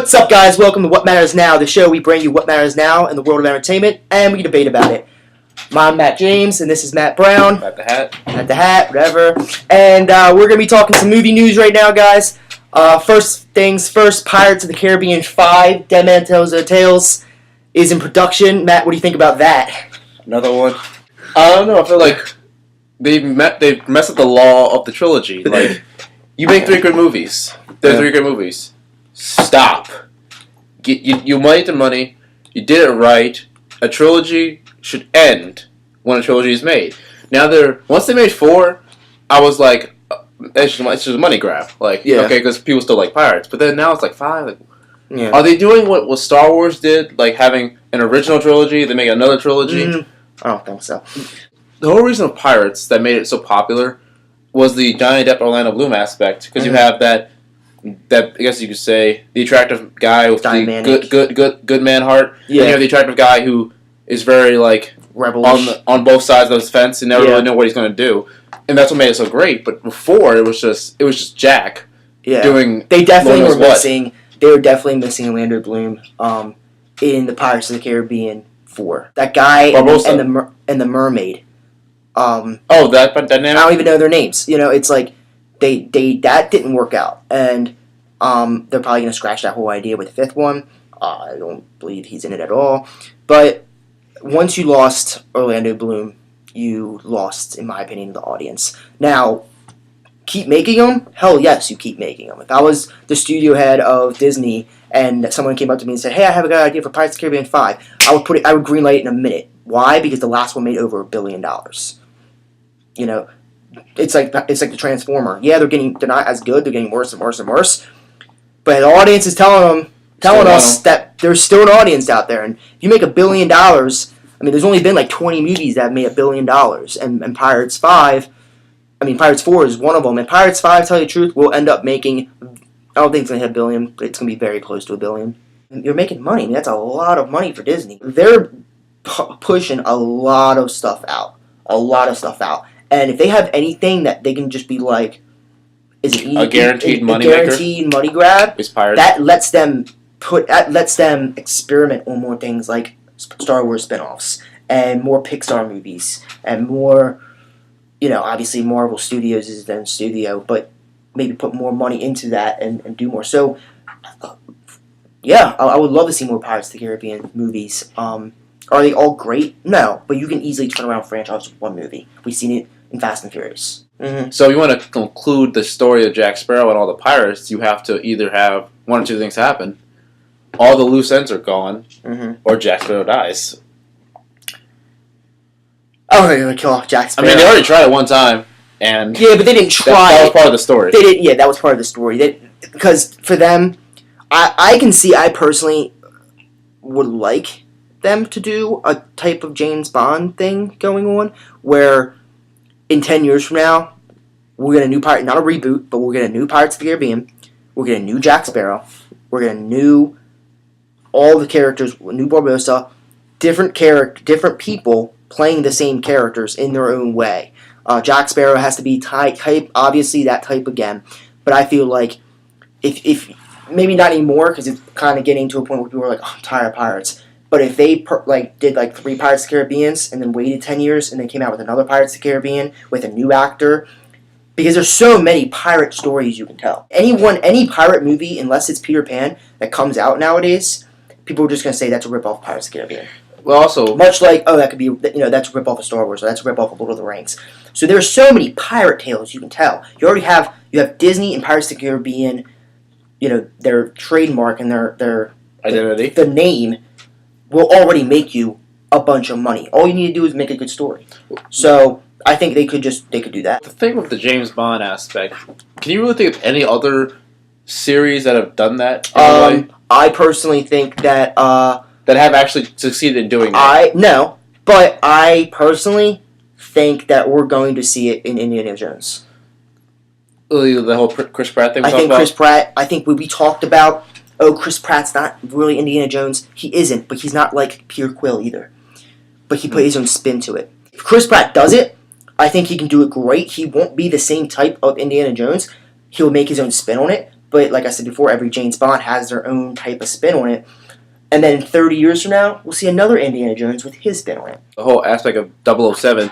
What's up, guys? Welcome to What Matters Now, the show we bring you what matters now in the world of entertainment, and we debate about it. I'm Matt James, and this is Matt Brown. At the hat. At the hat, whatever. And we're going to be talking some movie news right now, guys. First things first, Pirates of the Caribbean 5, Dead Man Tells No Tales, is in production. Matt, what do you think about that? Another one. I don't know. I feel like they've messed up the law of the trilogy. Like, you make three good movies. They're three good movies. Stop. You made the money. You did it right. A trilogy should end when a trilogy is made. Now once they made 4, I was like, it's just a money grab. Like, okay, because people still like pirates. But then now it's like 5. Like, are they doing what Star Wars did? Like having an original trilogy, they make another trilogy? I don't think so. The whole reason of Pirates that made it so popular was the Johnny Depp Orlando Bloom aspect. Because you have that I guess you could say the attractive guy with the good man heart. Yeah. And you have the attractive guy who is very like rebellious on both sides of the fence and never really know what he's going to do. And that's what made it so great. But before it was just Jack doing. They definitely were missing. They were definitely missing Orlando Bloom in the Pirates of the Caribbean 4. That guy and the mermaid. That dynamic. I don't even know their names. You know, it's like. They that didn't work out, and they're probably going to scratch that whole idea with the 5th one. I don't believe he's in it at all. But once you lost Orlando Bloom, you lost, in my opinion, the audience. Now, keep making them? Hell yes, you keep making them. If I was the studio head of Disney and someone came up to me and said, "Hey, I have a good idea for Pirates of the Caribbean 5," I would greenlight it in a minute. Why? Because the last one made over $1 billion. You know. It's like the Transformer. Yeah, they're not as good. They're getting worse and worse and worse. But the audience is telling us that there's still an audience out there. And if you make $1 billion, I mean, there's only been like 20 movies that have made $1 billion. And Pirates 4 is one of them. And Pirates 5, to tell you the truth, will end up making. I don't think it's gonna hit $1 billion, but it's gonna be very close to $1 billion. You're making money. I mean, that's a lot of money for Disney. They're pushing a lot of stuff out. And if they have anything that they can just be like, is it a guaranteed money grab? Is Pirates. That lets them experiment on more things like Star Wars spinoffs and more Pixar movies and more, obviously Marvel Studios is their studio, but maybe put more money into that and do more. So, I would love to see more Pirates of the Caribbean movies. Are they all great? No, but you can easily turn around a franchise with one movie. We've seen it in Fast and Furious. Mm-hmm. So if you want to conclude the story of Jack Sparrow and all the pirates, you have to either have one or two things happen. All the loose ends are gone, or Jack Sparrow dies. Oh, they're going to kill off Jack Sparrow. I mean, they already tried it one time, and... Yeah, but they didn't try. That was part of the story. That was part of the story. Because for them, I personally would like them to do a type of James Bond thing going on, where in 10 years from now, we'll get a new pirate, not a reboot, but we'll get a new Pirates of the Caribbean, we'll get a new Jack Sparrow, we'll get a new, all the characters, new Barbossa, different people playing the same characters in their own way. Jack Sparrow has to be type, obviously that type again, but I feel like if maybe not anymore, because it's kind of getting to a point where people are like, oh, I'm tired of pirates. But if they did 3 Pirates of the Caribbeans and then waited 10 years and then came out with another Pirates of the Caribbean with a new actor, because there's so many pirate stories you can tell. Any pirate movie, unless it's Peter Pan, that comes out nowadays, people are just going to say that's a ripoff of Pirates of the Caribbean. Well, also... Much like, that could be, that's a ripoff of Star Wars, or that's a ripoff of Lord of the Rings. So there's so many pirate tales you can tell. You have Disney and Pirates of the Caribbean, their trademark and their identity. The name will already make you a bunch of money. All you need to do is make a good story. So I think they could do that. The thing with the James Bond aspect, can you really think of any other series that have done that? I personally think that that have actually succeeded in doing that. No, but I personally think that we're going to see it in Indiana Jones. The whole Chris Pratt thing. Chris Pratt. I think we talked about. Oh, Chris Pratt's not really Indiana Jones. He isn't, but he's not like Peter Quill either. But he put his own spin to it. If Chris Pratt does it, I think he can do it great. He won't be the same type of Indiana Jones. He'll make his own spin on it, But like I said before, every James Bond has their own type of spin on it. And then 30 years from now, we'll see another Indiana Jones with his spin on it. The whole aspect of 007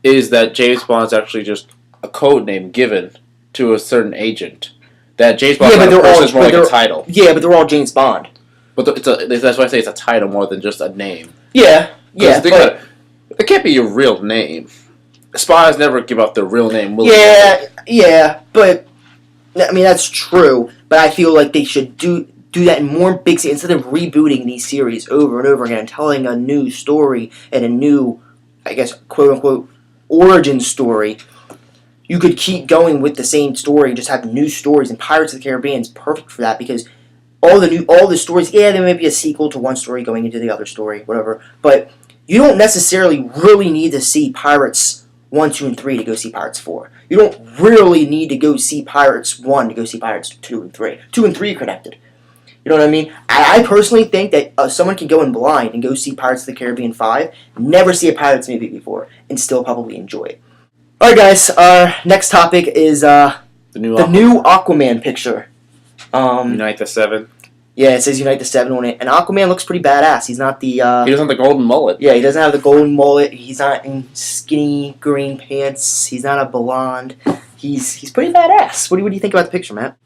is that James Bond's actually just a code name given to a certain agent. That James Bond is more like a title. Yeah, but they're all James Bond. But that's why I say it's a title more than just a name. Yeah. But it can't be your real name. Spies never give out their real name. Yeah, but I mean that's true. But I feel like they should do that in more big instead of rebooting these series over and over again and telling a new story and a new, I guess, quote unquote, origin story. You could keep going with the same story and just have new stories. And Pirates of the Caribbean is perfect for that because all the stories. Yeah, there may be a sequel to one story going into the other story, whatever. But you don't necessarily really need to see Pirates 1, 2, and 3 to go see Pirates 4. You don't really need to go see Pirates 1 to go see Pirates 2 and 3. 2 and 3 are connected. You know what I mean? I personally think that someone can go in blind and go see Pirates of the Caribbean 5, never see a Pirates movie before, and still probably enjoy it. Alright guys, our next topic is the new Aquaman picture. Unite the Seven. Yeah, it says Unite the Seven on it. And Aquaman looks pretty badass. He's not the... he doesn't have the golden mullet. Yeah, he doesn't have the golden mullet. He's not in skinny green pants. He's not a blonde. He's pretty badass. What do you think about the picture, Matt?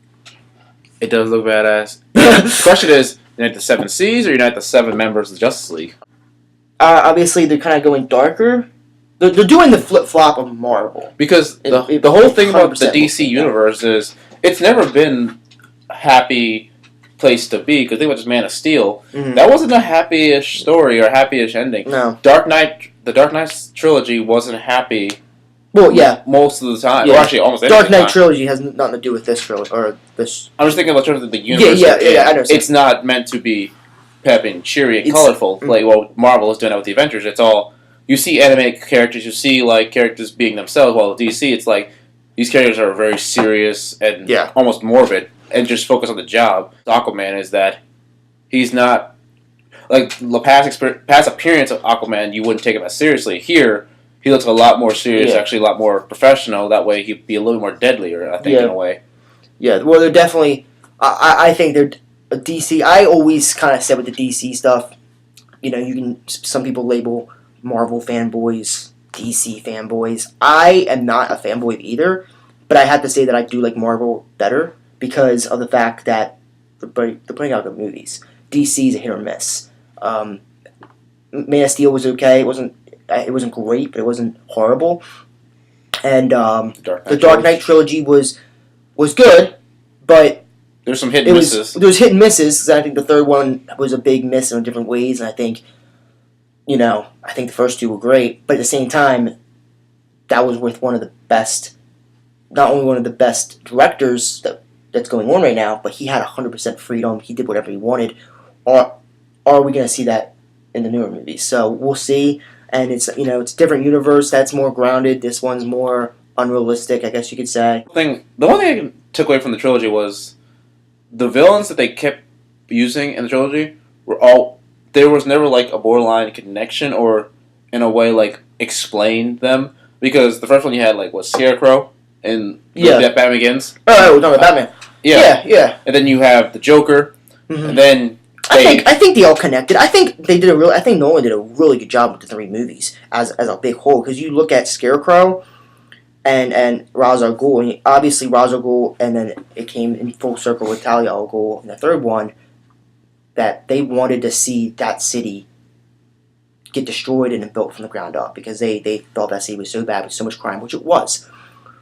It does look badass. The question is, Unite the Seven Seas or Unite the Seven members of the Justice League? Obviously, they're kind of going darker. They're doing the flip-flop of Marvel. Because the whole thing about the DC universe is it's never been a happy place to be. Because think about just Man of Steel. Mm-hmm. That wasn't a happy-ish story or happy-ish ending. No. The Dark Knight trilogy wasn't happy. Well, yeah. Most of the time. Yeah. Well, actually, almost every Dark Knight time. trilogy has nothing to do with this trilogy or this. I'm just thinking about terms of the universe. Yeah. I know. It's not meant to be peppy and cheery and colorful. Like Marvel is doing that with the Avengers. It's all you see animated characters. You see like characters being themselves. While with DC, it's like these characters are very serious and almost morbid and just focus on the job. Aquaman is that he's not like the past appearance of Aquaman. You wouldn't take him as seriously. Here, he looks a lot more serious. Actually, a lot more professional. That way, he'd be a little more deadlier. I think in a way. Yeah. Well, they're definitely. I think they're DC. I always kind of said with the DC stuff. You know, some people label Marvel fanboys DC fanboys. I am not a fanboy of either, but I have to say that I do like Marvel better because of the fact that they're putting out good movies. DC is a hit or miss. Man of Steel was okay. It wasn't great, but it wasn't horrible. And the Dark Knight trilogy was good, but there's some hit and misses. There was hit and misses. Cause I think the third one was a big miss in different ways, and I think the first two were great, but at the same time, that was with one of the best, not only one of the best directors that's going on right now, but he had 100% freedom. He did whatever he wanted. Or are we going to see that in the newer movies? So we'll see. And it's it's a different universe that's more grounded. This one's more unrealistic, I guess you could say. The one thing I took away from the trilogy was the villains that they kept using in the trilogy were all. There was never like a borderline connection or in a way like explain them because the first one you had like Scarecrow and Batman Begins. Oh, we're talking about Batman. Yeah. And then you have the Joker, and then I think they all connected. I think Nolan did a really good job with the three movies as a big whole because you look at Scarecrow and Ra's al Ghul, and obviously Ra's al Ghul, and then it came in full circle with Talia al Ghul in the third one. That they wanted to see that city get destroyed and built from the ground up because they thought that city was so bad with so much crime, which it was.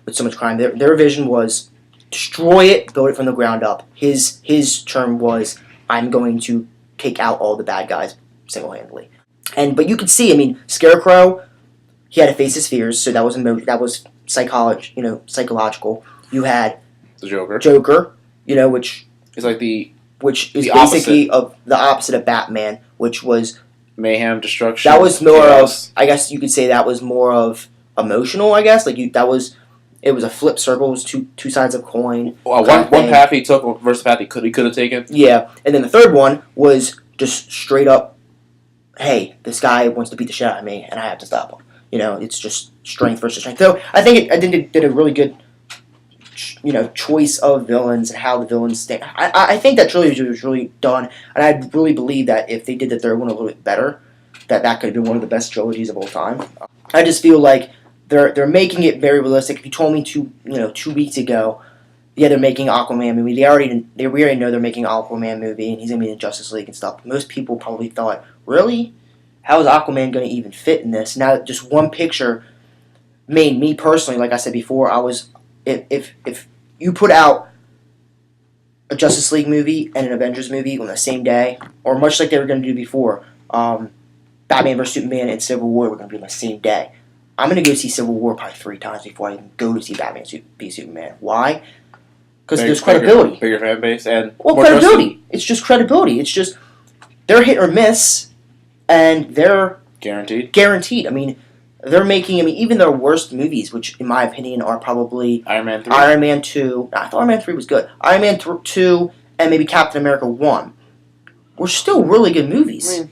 With so much crime, their vision was destroy it, build it from the ground up. His term was, I'm going to take out all the bad guys single-handedly. But you could see, Scarecrow, he had to face his fears, so that was psychological. You had the Joker, which is like which is basically of the opposite of Batman, which was mayhem, destruction. That was more of, I guess you could say that was more of emotional. I guess it was a flip circle. It was two sides of a coin. Well, one path he took versus the path he could have taken. Yeah, and then the third one was just straight up, hey, this guy wants to beat the shit out of me, and I have to stop him. It's just strength versus strength. So I think it did a really good choice of villains and how the villains stand. I think that trilogy was really done, and I really believe that if they did the third one a little bit better, that could have been one of the best trilogies of all time. I just feel like they're making it very realistic. If you told me 2 weeks ago, yeah, they're making an Aquaman movie. We already know they're making an Aquaman movie, and he's gonna be in Justice League and stuff. Most people probably thought, really, how is Aquaman gonna even fit in this? Now, just one picture made me personally, like I said before, if you put out a Justice League movie and an Avengers movie on the same day, or much like they were going to do before, Batman vs Superman and Civil War were going to be on the same day. I'm going to go see Civil War probably 3 times before I even go to see Batman v Superman. Why? Because there's credibility. Bigger fan base and credibility. Trusted. It's just credibility. It's just they're hit or miss, and they're guaranteed. I mean, they're making, even their worst movies, which in my opinion are probably Iron Man 3. Iron Man 2. I thought Iron Man 3 was good. Iron Man 2 and maybe Captain America 1 were still really good movies.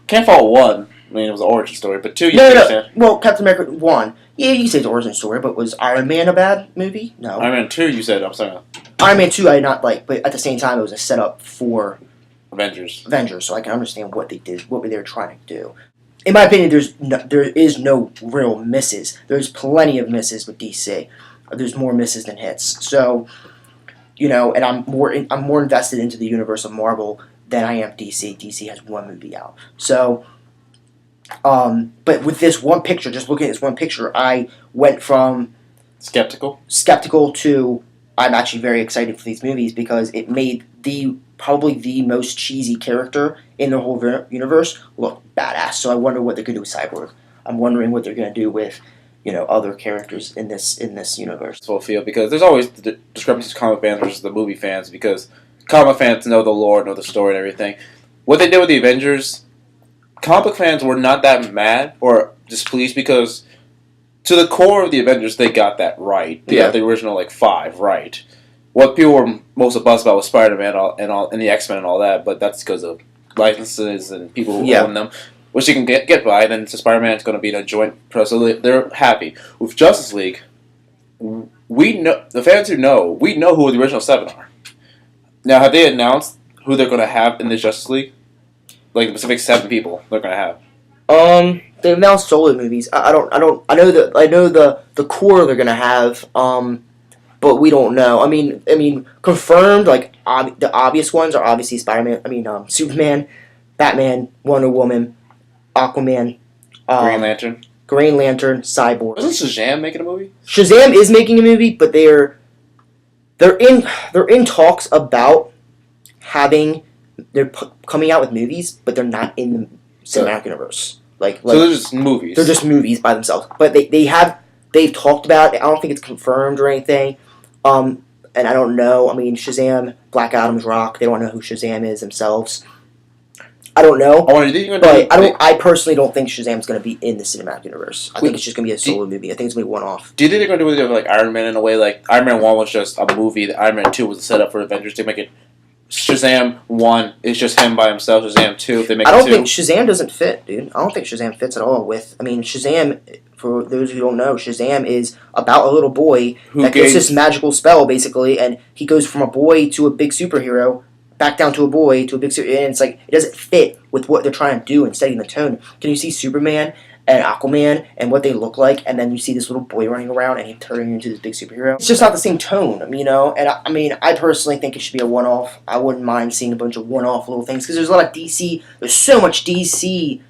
Can't fault 1. It was an origin story, but 2, No. Well, Captain America 1, yeah, you say it's an origin story, but was Iron Man a bad movie? No. Iron Man 2, you said, I'm sorry. Iron Man 2 I did not like, but at the same time it was a setup for Avengers, so I can understand what they did, what they were trying to do. In my opinion, there is no real misses. There's plenty of misses with DC. There's more misses than hits. So, and I'm more invested into the universe of Marvel than I am DC. DC has 1 movie out. So, but with this one picture, just looking at this one picture, I went from skeptical to I'm actually very excited for these movies because it made probably the most cheesy character in the whole universe look badass. So I wonder what they're going to do with Cyborg. I'm wondering what they're going to do with, other characters in this universe. Full feel because there's always the discrepancies of comic fans versus the movie fans because comic fans know the lore, know the story, and everything. What they did with the Avengers, comic fans were not that mad or displeased because to the core of the Avengers, they got that right. They got the original 5 right. What people were most abuzz about was Spider-Man and the X-Men and all that, but that's because of licenses and people who own them, which you can get by. Then Spider-Man is going to be in a joint press, so they're happy. With Justice League, we know the fans we know who the original 7 are. Now, have they announced who they're going to have in the Justice League? Like the specific 7 people they're going to have. They've announced solo movies. I know the core they're going to have. But we don't know. I mean, confirmed. The obvious ones are obviously Spider-Man. Superman, Batman, Wonder Woman, Aquaman, Green Lantern, Cyborg. Wasn't Shazam making a movie? Shazam is making a movie, but they're in talks about coming out with movies, but they're not in the cinematic universe. So they're just movies. They're just movies by themselves, but they've talked about it. I don't think it's confirmed or anything. And I don't know. Shazam, Black Adam's Rock. They don't know who Shazam is themselves. I don't know. I personally don't think Shazam's going to be in the cinematic universe. I think it's just going to be a solo movie. I think it's going to be one-off. Do you think they're going to do it with Iron Man in a way? Iron Man 1 was just a movie. Iron Man 2 was a setup for Avengers to make it. Shazam 1 is just him by himself. Shazam 2, if they make it 2. I don't think Shazam doesn't fit, dude. I don't think Shazam fits at all Shazam, for those who don't know, Shazam is about a little boy that gets this magical spell, basically, and he goes from a boy to a big superhero, back down to a boy to a big superhero, and it's it doesn't fit with what they're trying to do and setting the tone. Can you see Superman and Aquaman and what they look like, and then you see this little boy running around and he turning into this big superhero? It's just not the same tone, and I personally think it should be a one-off. I wouldn't mind seeing a bunch of one-off little things, because there's a lot of DC, there's so much DC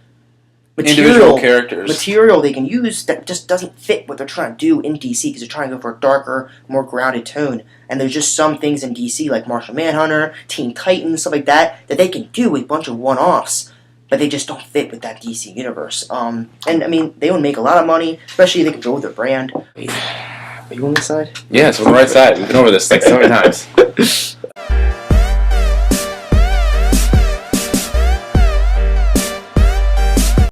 individual characters. Material they can use that just doesn't fit what they're trying to do in DC, because they're trying to go for a darker, more grounded tone, and there's just some things in DC, like Martian Manhunter, Teen Titans, stuff like that they can do with a bunch of one-offs, but they just don't fit with that DC universe. And they would make a lot of money, especially if they can go with their brand. Are you on this side? Yes, we're on the right side. We've been over this so many times.